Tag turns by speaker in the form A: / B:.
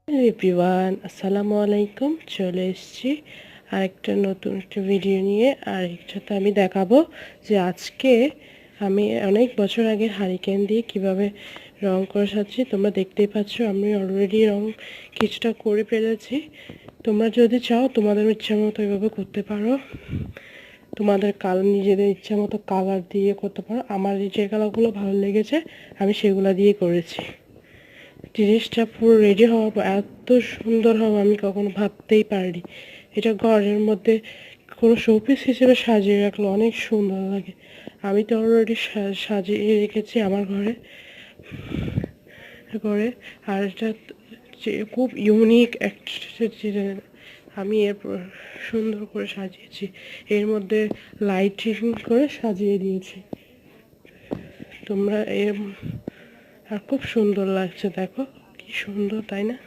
A: Everyone, আসসালামু আলাইকুম। চলে এসেছি আরেকটা নতুন একটা ভিডিও নিয়ে। আর একটাতে আমি দেখাবো যে আজকে আমি অনেক বছর আগে হারিকেন দিয়ে কিভাবে রং করে সাজছি। তোমরা দেখতেই পাচ্ছ আমি অলরেডি রং কিছুটা করে ফেলেছি। তোমরা যদি চাও তোমাদের ইচ্ছা মতো এভাবে করতে পারো। তোমাদের নিজেদের ইচ্ছা মতো কালার দিয়ে করতে পারো। আমার যে কালারগুলো ভালো লেগেছে আমি সেগুলো দিয়ে করেছি। জিনিসটা পুরো রেডি হওয়ার পর এত সুন্দর হবে আমি কখনো ভাবতেই পারিনি। এটা ঘরের মধ্যে কোনো শোপিস হিসেবে সাজিয়ে রাখলে অনেক সুন্দর লাগে। আমি তো অলরেডি সাজিয়ে রেখেছি আমার ঘরে করে। আর এটা যে খুব ইউনিক একটা আমি সুন্দর করে সাজিয়েছি। এর মধ্যে লাইটিং করে সাজিয়ে দিয়েছি। তোমরা আর খুব সুন্দর লাগছে, দেখো কি সুন্দর, তাই না?